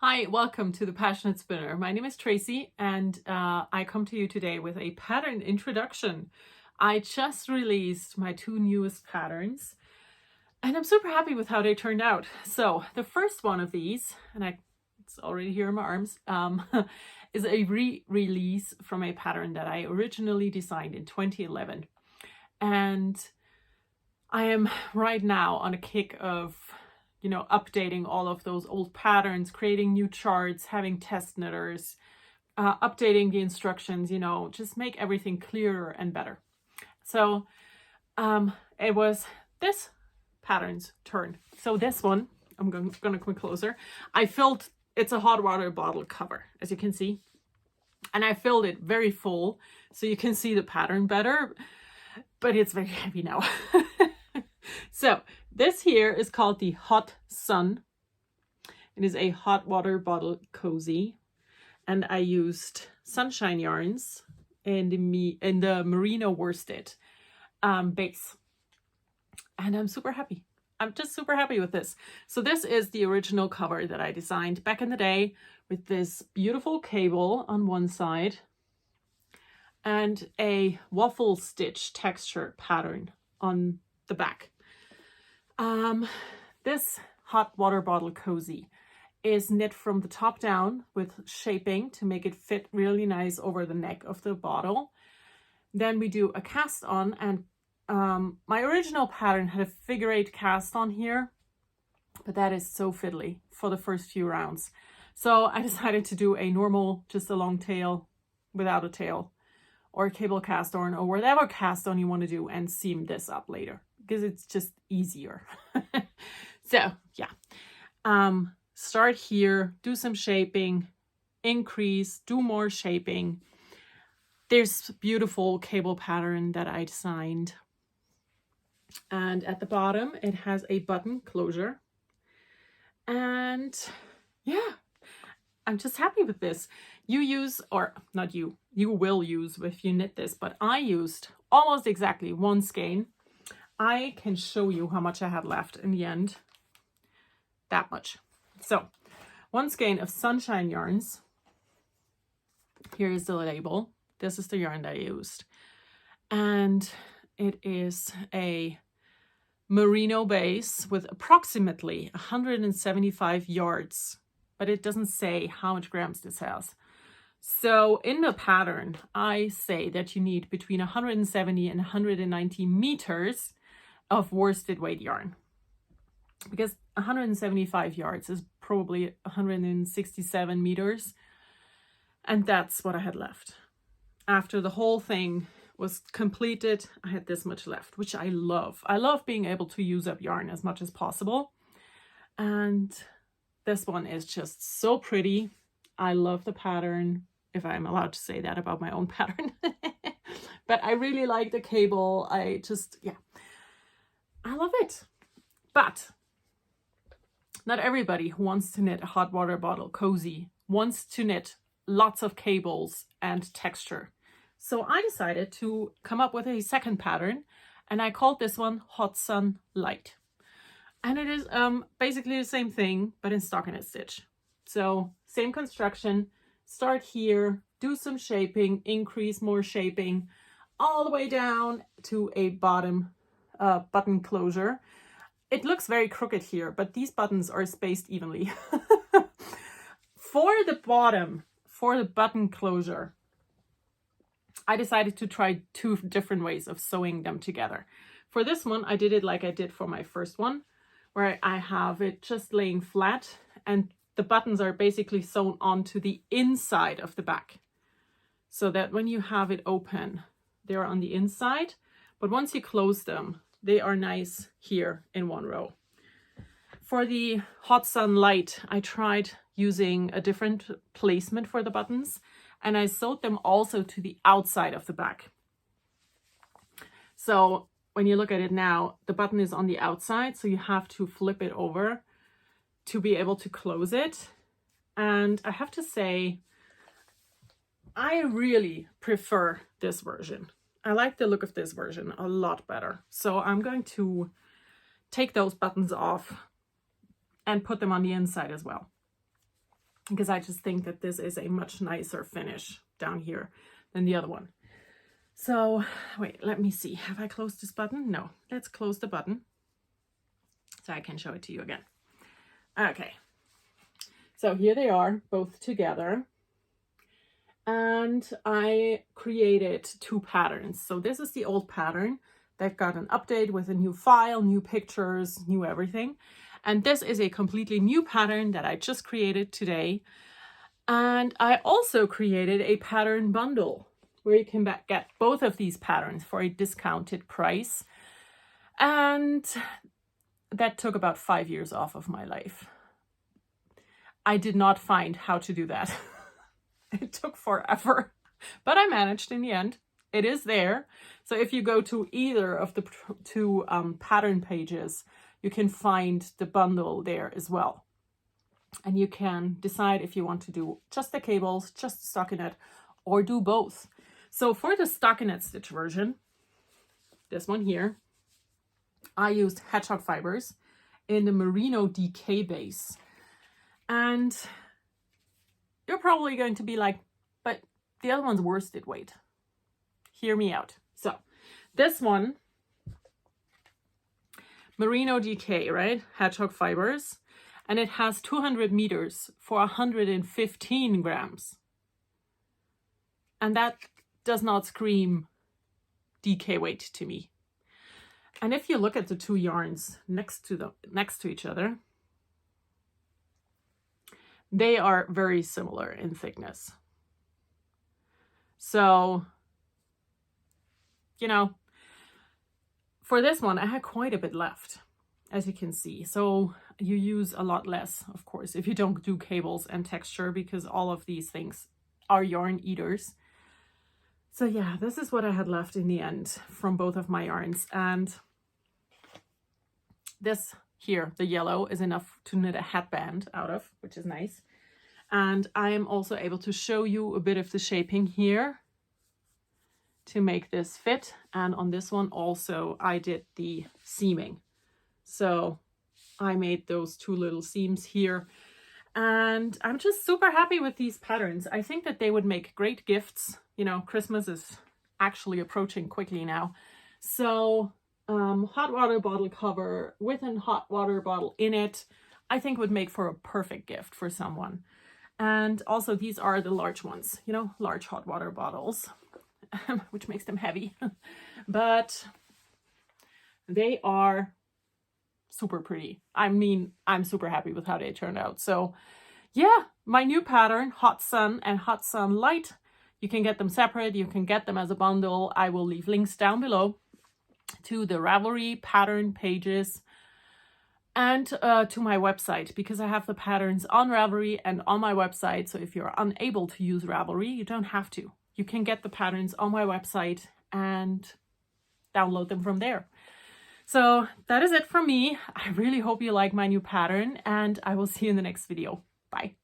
Hi, welcome to the Passionate Spinner. My name is Tracy and I come to you today with a pattern introduction. I just released my two newest patterns and I'm super happy with how they turned out. So the first one of these, and it's already here in my arms, is a re-release from a pattern that I originally designed in 2011. And I am right now on a kick of updating all of those old patterns, creating new charts, having test knitters, updating the instructions, just make everything clearer and better. So it was this pattern's turn. So this one, I'm going to come closer. It's a hot water bottle cover, as you can see. And I filled it very full, so you can see the pattern better, but it's very heavy now. So this here is called the Hot Sun. It is a hot water bottle cozy, and I used sunshine yarns in the merino worsted base, and I'm super happy. I'm just super happy with this. So this is the original cover that I designed back in the day with this beautiful cable on one side and a waffle stitch texture pattern on the back. This hot water bottle cozy is knit from the top down with shaping to make it fit really nice over the neck of the bottle. Then we do a cast on, and my original pattern had a figure 8 cast on here, but that is so fiddly for the first few rounds. So I decided to do a normal, just a long tail without a tail, or a cable cast on, or whatever cast on you want to do, and seam this up later because it's just easier. So yeah, start here, do some shaping, increase, do more shaping. There's beautiful cable pattern that I designed. And at the bottom, it has a button closure. And yeah, I'm just happy with this. You will use if you knit this, but I used almost exactly one skein. I can show you how much I had left in the end. That much. So one skein of sunshine yarns. Here is the label. This is the yarn that I used. And it is a merino base with approximately 175 yards, but it doesn't say how much grams this has. So in the pattern, I say that you need between 170 and 190 meters of worsted weight yarn, because 175 yards is probably 167 meters. And that's what I had left. After the whole thing was completed, I had this much left, which I love. I love being able to use up yarn as much as possible. And this one is just so pretty. I love the pattern, if I'm allowed to say that about my own pattern. But I really like the cable. I love it. But not everybody who wants to knit a hot water bottle cozy wants to knit lots of cables and texture. So I decided to come up with a second pattern, and I called this one Hot Sun Light. And it is basically the same thing, but in stockinette stitch. So same construction, start here, do some shaping, increase more shaping, all the way down to a bottom button closure. It looks very crooked here, but these buttons are spaced evenly. For the bottom, for the button closure, I decided to try two different ways of sewing them together. For this one, I did it like I did for my first one, where I have it just laying flat and the buttons are basically sewn onto the inside of the back, so that when you have it open, they're on the inside, but once you close them, they are nice here in one row. For the Hot Sun Light, I tried using a different placement for the buttons, and I sewed them also to the outside of the back. So when you look at it now, the button is on the outside, so you have to flip it over to be able to close it. And I have to say, I really prefer this version. I like the look of this version a lot better. So I'm going to take those buttons off and put them on the inside as well. because I just think that this is a much nicer finish down here than the other one. So wait, let me see. Have I closed this button? No. Let's close the button so I can show it to you again. Okay. So here they are, both together. And I created 2 patterns. So this is the old pattern that got an update with a new file, new pictures, new everything. And this is a completely new pattern that I just created today. And I also created a pattern bundle where you can get both of these patterns for a discounted price. And that took about 5 years off of my life. I did not find how to do that. It took forever, but I managed in the end. It is there. So if you go to either of the 2 pattern pages, you can find the bundle there as well. And you can decide if you want to do just the cables, just the stockinette, or do both. So for the stockinette stitch version, this one here, I used hedgehog fibers in the merino DK base. And you're probably going to be like, but the other one's worsted weight. Hear me out. So this one, merino DK, right? Hedgehog fibers. And it has 200 meters for 115 grams. And that does not scream DK weight to me. And if you look at the 2 yarns next to each other, they are very similar in thickness. So, you know, for this one, I had quite a bit left, as you can see. So you use a lot less, of course, if you don't do cables and texture, because all of these things are yarn eaters. So yeah, this is what I had left in the end from both of my yarns. And this here, the yellow, is enough to knit a headband out of, which is nice. And I am also able to show you a bit of the shaping here to make this fit. And on this one also, I did the seaming. So I made those 2 little seams here. And I'm just super happy with these patterns. I think that they would make great gifts. You know, Christmas is actually approaching quickly now. So hot water bottle cover with a hot water bottle in it, I think would make for a perfect gift for someone. And also these are the large ones, you know, large hot water bottles, which makes them heavy. But they are super pretty. I mean, I'm super happy with how they turned out. So yeah, my new pattern, Hot Sun and Hot Sun Light, you can get them separate. You can get them as a bundle. I will leave links down below to the Ravelry pattern pages and to my website, because I have the patterns on Ravelry and on my website. So if you're unable to use Ravelry, you don't have to. You can get the patterns on my website and download them from there. So that is it from me. I really hope you like my new pattern, and I will see you in the next video. Bye.